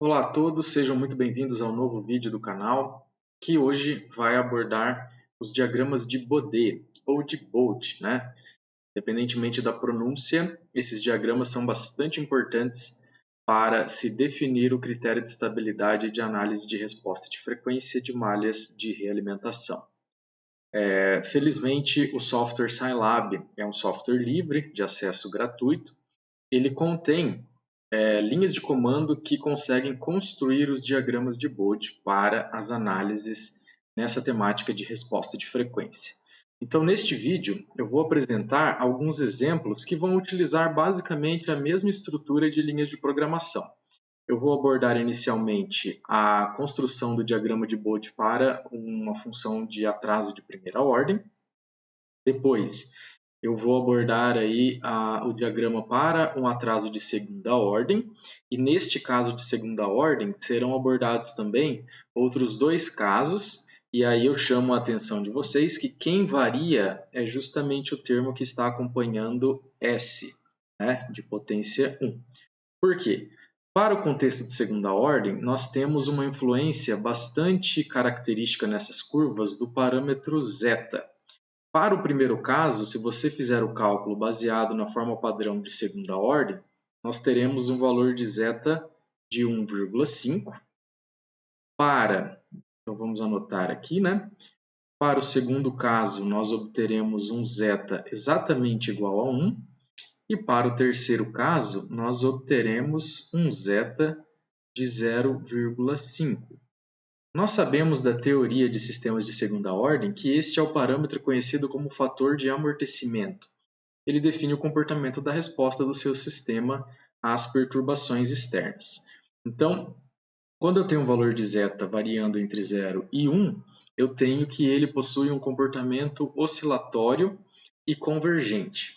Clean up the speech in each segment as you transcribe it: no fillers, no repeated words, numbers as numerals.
Olá a todos, sejam muito bem-vindos ao novo vídeo do canal, que hoje vai abordar os diagramas de Bode, ou de Bode, né? Independentemente da pronúncia, esses diagramas são bastante importantes para se definir o critério de estabilidade de análise de resposta de frequência de malhas de realimentação. Felizmente, o software Scilab é um software livre, de acesso gratuito. Ele contém linhas de comando que conseguem construir os diagramas de Bode para as análises nessa temática de resposta de frequência. Então, neste vídeo, eu vou apresentar alguns exemplos que vão utilizar basicamente a mesma estrutura de linhas de programação. Eu vou abordar inicialmente a construção do diagrama de Bode para uma função de atraso de primeira ordem. Depois, eu vou abordar aí o diagrama para um atraso de segunda ordem, e neste caso de segunda ordem serão abordados também outros dois casos, e aí eu chamo a atenção de vocês que quem varia é justamente o termo que está acompanhando S, né, de potência 1. Por quê? Para o contexto de segunda ordem, nós temos uma influência bastante característica nessas curvas do parâmetro zeta. Para o primeiro caso, se você fizer o cálculo baseado na forma padrão de segunda ordem, nós teremos um valor de zeta de 1,5. Então vamos anotar aqui, né? Para o segundo caso, nós obteremos um zeta exatamente igual a 1. E para o terceiro caso, nós obteremos um zeta de 0,5. Nós sabemos da teoria de sistemas de segunda ordem que este é o parâmetro conhecido como fator de amortecimento. Ele define o comportamento da resposta do seu sistema às perturbações externas. Então, quando eu tenho um valor de zeta variando entre 0 e 1, eu tenho que ele possui um comportamento oscilatório e convergente.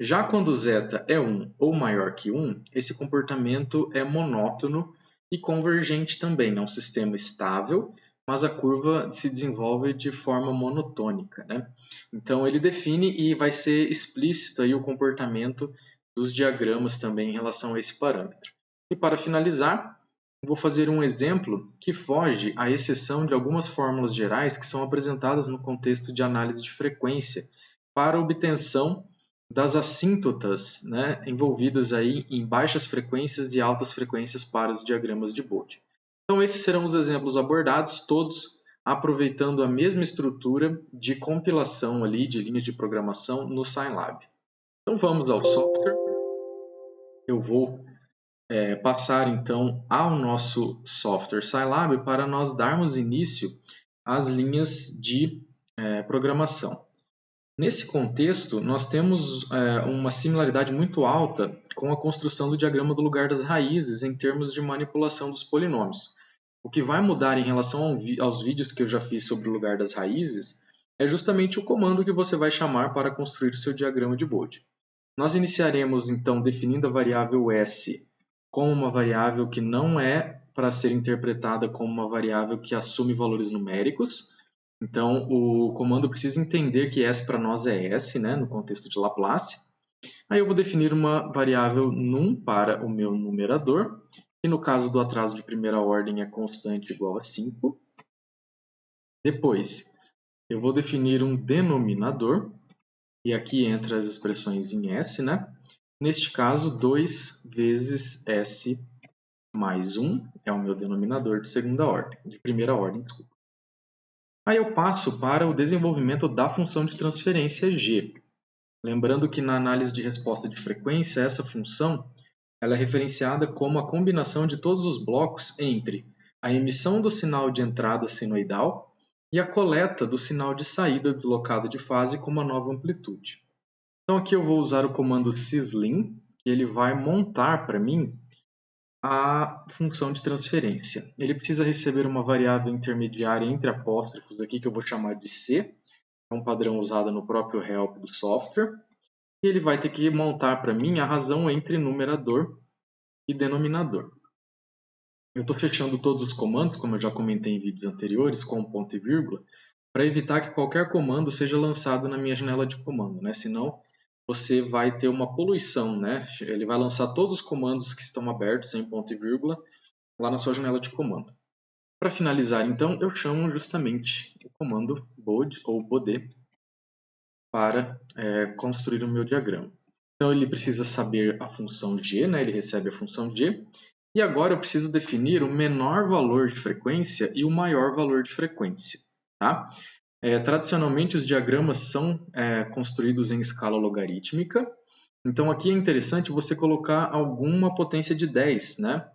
Já quando zeta é 1 ou maior que 1, esse comportamento é monótono e convergente também. É um sistema estável, mas a curva se desenvolve de forma monotônica, né? Então ele define e vai ser explícito aí o comportamento dos diagramas também em relação a esse parâmetro. E para finalizar, vou fazer um exemplo que foge à exceção de algumas fórmulas gerais que são apresentadas no contexto de análise de frequência para obtenção das assíntotas, né, envolvidas aí em baixas frequências e altas frequências para os diagramas de Bode. Então esses serão os exemplos abordados, todos aproveitando a mesma estrutura de compilação ali de linhas de programação no Scilab. Então vamos ao software. Eu vou passar então ao nosso software Scilab para nós darmos início às linhas de programação. Nesse contexto, nós temos uma similaridade muito alta com a construção do diagrama do lugar das raízes em termos de manipulação dos polinômios. O que vai mudar em relação aos vídeos que eu já fiz sobre o lugar das raízes é justamente o comando que você vai chamar para construir o seu diagrama de Bode. Nós iniciaremos então definindo a variável s como uma variável que não é para ser interpretada como uma variável que assume valores numéricos. Então, o comando precisa entender que S para nós é S, né, no contexto de Laplace. Aí eu vou definir uma variável num para o meu numerador, que no caso do atraso de primeira ordem é constante igual a 5. Depois, eu vou definir um denominador, e aqui entra as expressões em S, né? Neste caso, 2 vezes S mais 1 é o meu denominador de segunda ordem, de primeira ordem, desculpa. Aí eu passo para o desenvolvimento da função de transferência g. Lembrando que na análise de resposta de frequência, essa função ela é referenciada como a combinação de todos os blocos entre a emissão do sinal de entrada sinoidal e a coleta do sinal de saída deslocado de fase com uma nova amplitude. Então aqui eu vou usar o comando syslin, que ele vai montar para mim a função de transferência. Ele precisa receber uma variável intermediária entre apóstrofos aqui que eu vou chamar de C, é um padrão usado no próprio help do software, e ele vai ter que montar para mim a razão entre numerador e denominador. Eu estou fechando todos os comandos, como eu já comentei em vídeos anteriores, com ponto e vírgula, para evitar que qualquer comando seja lançado na minha janela de comando, né? Senão você vai ter uma poluição, né? Ele vai lançar todos os comandos que estão abertos sem ponto e vírgula lá na sua janela de comando. Para finalizar, então, eu chamo justamente o comando bode ou bode para construir o meu diagrama. Então, ele precisa saber a função g, né? Ele recebe a função g. E agora eu preciso definir o menor valor de frequência e o maior valor de frequência. Tá? Tradicionalmente, os diagramas são construídos em escala logarítmica. Então, aqui é interessante você colocar alguma potência de 10, né?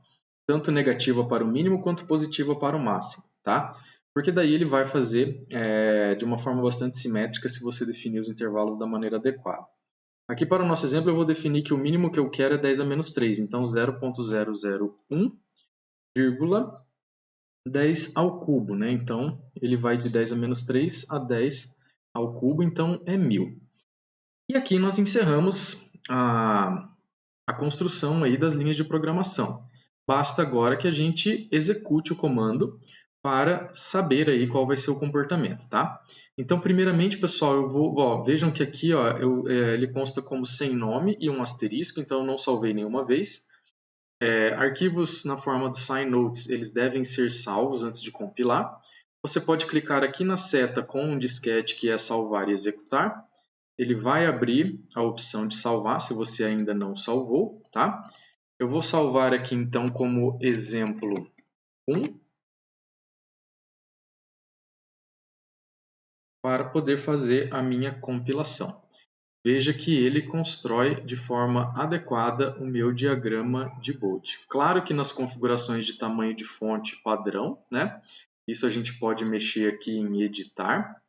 Tanto negativa para o mínimo quanto positiva para o máximo. Tá? Porque daí ele vai fazer de uma forma bastante simétrica se você definir os intervalos da maneira adequada. Aqui para o nosso exemplo eu vou definir que o mínimo que eu quero é 10 a menos 3, então 0.001,10 ao cubo, né? Então ele vai de 10 a menos 3 a 10 ao cubo, então é 1000. E aqui nós encerramos a construção aí das linhas de programação. Basta agora que a gente execute o comando para saber aí qual vai ser o comportamento, tá? Então, primeiramente, pessoal, eu vou, vejam que aqui, ele consta como sem nome e um asterisco, então eu não salvei nenhuma vez. Arquivos na forma do sign notes, eles devem ser salvos antes de compilar. Você pode clicar aqui na seta com um disquete que é salvar e executar. Ele vai abrir a opção de salvar, se você ainda não salvou, tá? Eu vou salvar aqui, então, como exemplo 1, para poder fazer a minha compilação. Veja que ele constrói de forma adequada o meu diagrama de Bode. Claro que nas configurações de tamanho de fonte padrão, né? Isso a gente pode mexer aqui em editar.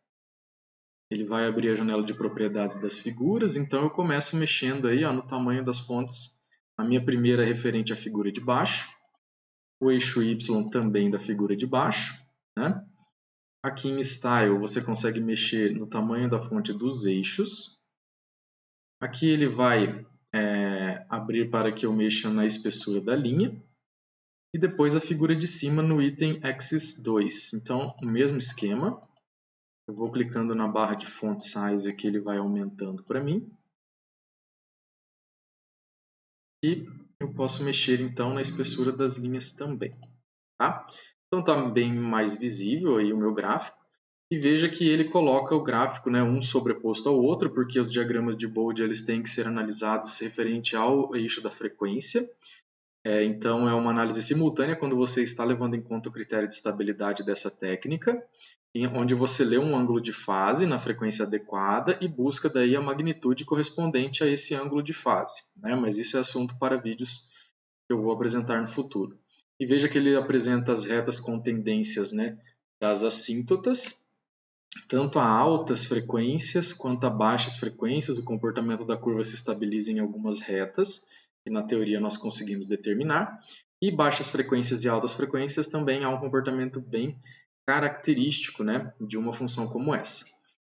Ele vai abrir a janela de propriedades das figuras, então eu começo mexendo aí no tamanho das fontes. A minha primeira é referente à figura de baixo, o eixo Y também da figura de baixo, né? Aqui em Style você consegue mexer no tamanho da fonte dos eixos. Aqui ele vai abrir para que eu mexa na espessura da linha. E depois a figura de cima no item Axis 2. Então, o mesmo esquema. Eu vou clicando na barra de Font Size aqui, ele vai aumentando para mim. E eu posso mexer então na espessura das linhas também. Tá? Então está bem mais visível aí o meu gráfico. E veja que ele coloca o gráfico, né, um sobreposto ao outro, porque os diagramas de Bode eles têm que ser analisados referente ao eixo da frequência. Então, é uma análise simultânea quando você está levando em conta o critério de estabilidade dessa técnica, onde você lê um ângulo de fase na frequência adequada e busca daí a magnitude correspondente a esse ângulo de fase. Né? Mas isso é assunto para vídeos que eu vou apresentar no futuro. E veja que ele apresenta as retas com tendências, né, das assíntotas, tanto a altas frequências quanto a baixas frequências. O comportamento da curva se estabiliza em algumas retas, que na teoria nós conseguimos determinar. E baixas frequências e altas frequências também há um comportamento bem característico, né, de uma função como essa.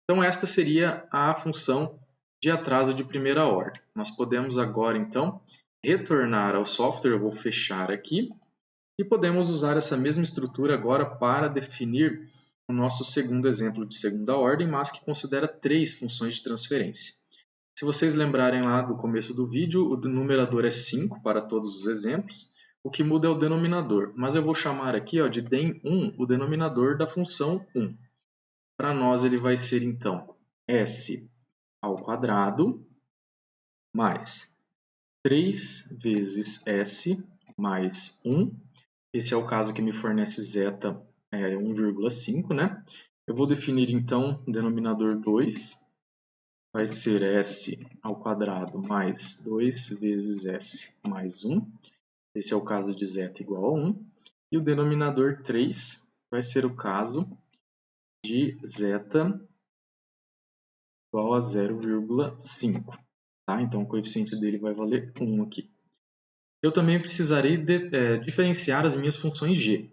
Então esta seria a função de atraso de primeira ordem. Nós podemos agora então retornar ao software, eu vou fechar aqui, e podemos usar essa mesma estrutura agora para definir o nosso segundo exemplo de segunda ordem, mas que considera 3 funções de transferência. Se vocês lembrarem lá do começo do vídeo, o numerador é 5 para todos os exemplos, o que muda é o denominador, mas eu vou chamar aqui de DEM1 o denominador da função 1. Para nós ele vai ser então s ao quadrado mais 3 vezes s mais 1. Esse é o caso que me fornece zeta 1,5, né? Eu vou definir então o denominador 2, vai ser s ao quadrado mais 2 vezes s mais 1. Esse é o caso de zeta igual a 1. E o denominador 3 vai ser o caso de zeta igual a 0,5. Tá? Então o coeficiente dele vai valer 1 aqui. Eu também precisarei diferenciar as minhas funções g.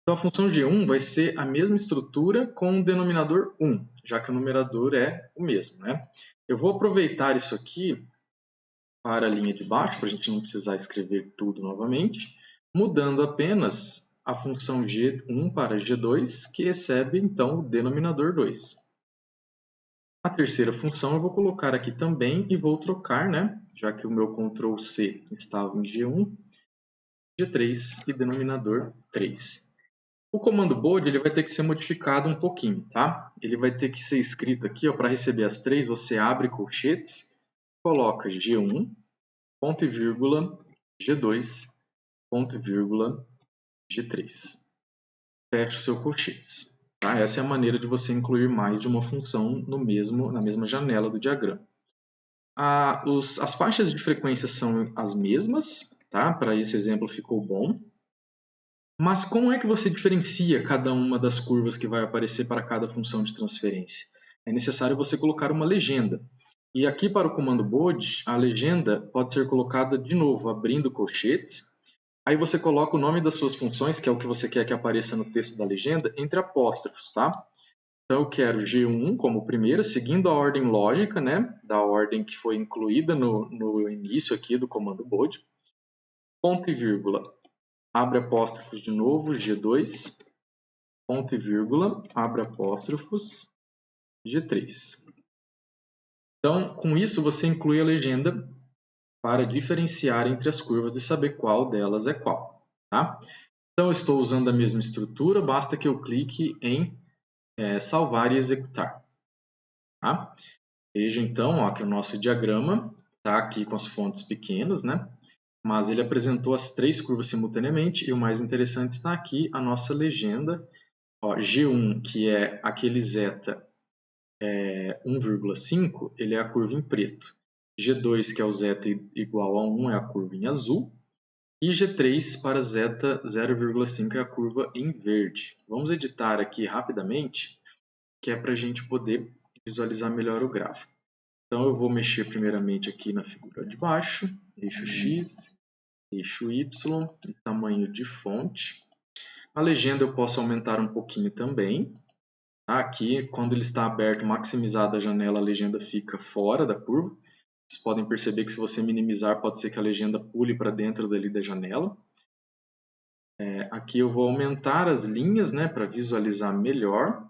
Então, a função g1 vai ser a mesma estrutura com o denominador 1, já que o numerador é o mesmo. Né? Eu vou aproveitar isso aqui para a linha de baixo, para a gente não precisar escrever tudo novamente, mudando apenas a função g1 para g2, que recebe, então, o denominador 2. A terceira função eu vou colocar aqui também e vou trocar, né? Já que o meu Ctrl+C estava em g1, G3 e denominador 3. O comando BOLD ele vai ter que ser modificado um pouquinho, tá? Ele vai ter que ser escrito aqui, para receber as 3, você abre colchetes, coloca G1, ponto e vírgula, G2, ponto e vírgula, G3. Fecha o seu colchetes. Tá? Essa é a maneira de você incluir mais de uma função na mesma janela do diagrama. As faixas de frequência são as mesmas, tá? Para esse exemplo ficou bom. Mas como é que você diferencia cada uma das curvas que vai aparecer para cada função de transferência? É necessário você colocar uma legenda. E aqui para o comando BOLD, a legenda pode ser colocada de novo, abrindo colchetes. Aí você coloca o nome das suas funções, que é o que você quer que apareça no texto da legenda, entre apóstrofos, tá? Então eu quero G1 como primeira, seguindo a ordem lógica, né? Da ordem que foi incluída no início aqui do comando BOLD. Ponto e vírgula. Abre apóstrofos de novo, G2, ponto e vírgula, abre apóstrofos, G3. Então, com isso, você inclui a legenda para diferenciar entre as curvas e saber qual delas é qual. Tá? Então, eu estou usando a mesma estrutura, basta que eu clique em salvar e executar. Tá? Veja, então, ó, que o nosso diagrama está aqui com as fontes pequenas, né? Mas ele apresentou as 3 curvas simultaneamente e o mais interessante está aqui, a nossa legenda. Ó, G1, que é aquele zeta 1,5, ele é a curva em preto. G2, que é o zeta igual a 1, é a curva em azul. E G3 para zeta 0,5 é a curva em verde. Vamos editar aqui rapidamente, que é para a gente poder visualizar melhor o gráfico. Então eu vou mexer primeiramente aqui na figura de baixo, eixo X, eixo Y, e tamanho de fonte. A legenda eu posso aumentar um pouquinho também. Aqui, quando ele está aberto, maximizada a janela, a legenda fica fora da curva. Vocês podem perceber que se você minimizar, pode ser que a legenda pule para dentro dali da janela. Aqui eu vou aumentar as linhas, né, para visualizar melhor.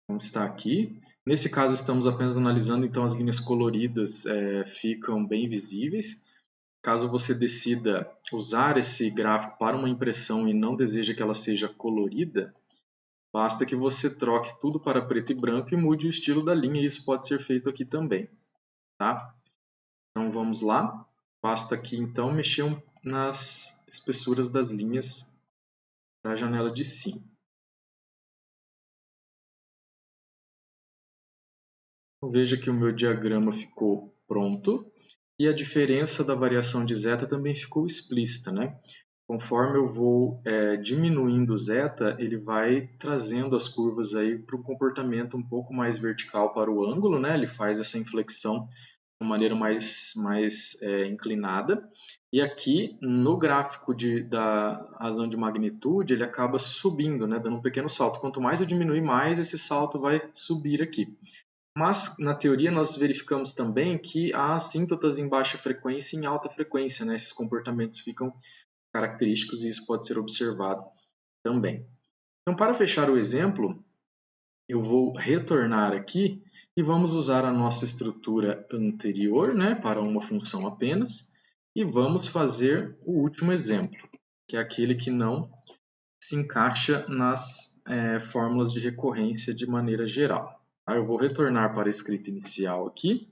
Como está aqui. Nesse caso, estamos apenas analisando, então as linhas coloridas ficam bem visíveis. Caso você decida usar esse gráfico para uma impressão e não deseja que ela seja colorida, basta que você troque tudo para preto e branco e mude o estilo da linha, e isso pode ser feito aqui também. Tá? Então vamos lá. Basta aqui então mexer nas espessuras das linhas da janela de cima. Veja que o meu diagrama ficou pronto e a diferença da variação de zeta também ficou explícita, né? Conforme eu vou diminuindo o zeta, ele vai trazendo as curvas aí para um comportamento um pouco mais vertical para o ângulo, né? Ele faz essa inflexão de uma maneira mais inclinada. E aqui, no gráfico da razão de magnitude, ele acaba subindo, né? Dando um pequeno salto. Quanto mais eu diminuir, mais esse salto vai subir aqui. Mas, na teoria, nós verificamos também que há assíntotas em baixa frequência e em alta frequência, né? Esses comportamentos ficam característicos e isso pode ser observado também. Então, para fechar o exemplo, eu vou retornar aqui e vamos usar a nossa estrutura anterior, né, para uma função apenas, e vamos fazer o último exemplo, que é aquele que não se encaixa nas fórmulas de recorrência de maneira geral. Eu vou retornar para a escrita inicial aqui.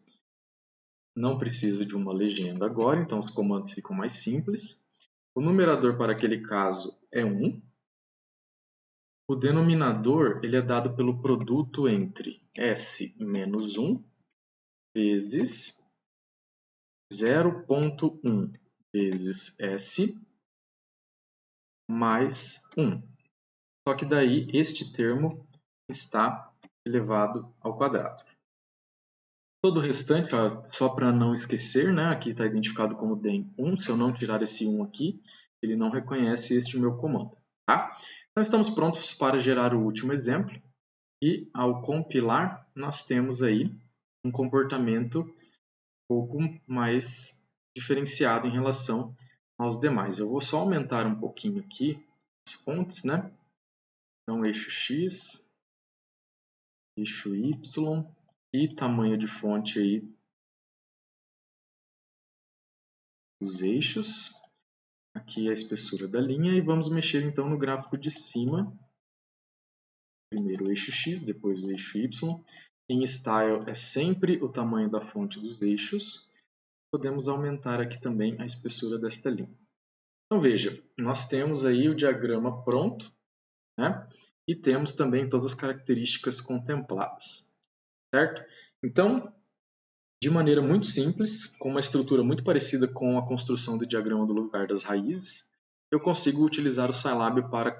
Não preciso de uma legenda agora, então os comandos ficam mais simples. O numerador para aquele caso é 1. O denominador ele é dado pelo produto entre S menos 1 vezes 0,1 vezes S mais 1. Só que daí este termo está elevado ao quadrado. Todo o restante, ó, só para não esquecer, né, aqui está identificado como DEM1. Se eu não tirar esse 1 aqui, ele não reconhece este meu comando. Tá? Então estamos prontos para gerar o último exemplo. E ao compilar, nós temos aí um comportamento um pouco mais diferenciado em relação aos demais. Eu vou só aumentar um pouquinho aqui as fontes, né? Então, eixo X, eixo Y e tamanho de fonte aí dos eixos. Aqui a espessura da linha e vamos mexer então no gráfico de cima. Primeiro o eixo X, depois o eixo Y. Em Style é sempre o tamanho da fonte dos eixos. Podemos aumentar aqui também a espessura desta linha. Então veja, nós temos aí o diagrama pronto, né? E temos também todas as características contempladas, certo? Então, de maneira muito simples, com uma estrutura muito parecida com a construção do diagrama do lugar das raízes, eu consigo utilizar o Scilab para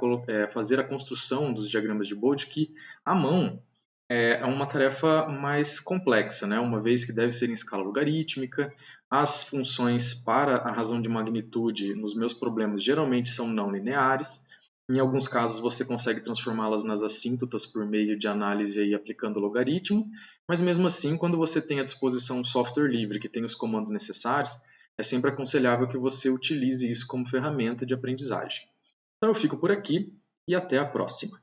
fazer a construção dos diagramas de Bode, que à mão é uma tarefa mais complexa, né? Uma vez que deve ser em escala logarítmica, as funções para a razão de magnitude nos meus problemas geralmente são não lineares. Em alguns casos você consegue transformá-las nas assíntotas por meio de análise e aplicando logaritmo, mas mesmo assim, quando você tem à disposição um software livre que tem os comandos necessários, é sempre aconselhável que você utilize isso como ferramenta de aprendizagem. Então eu fico por aqui e até a próxima.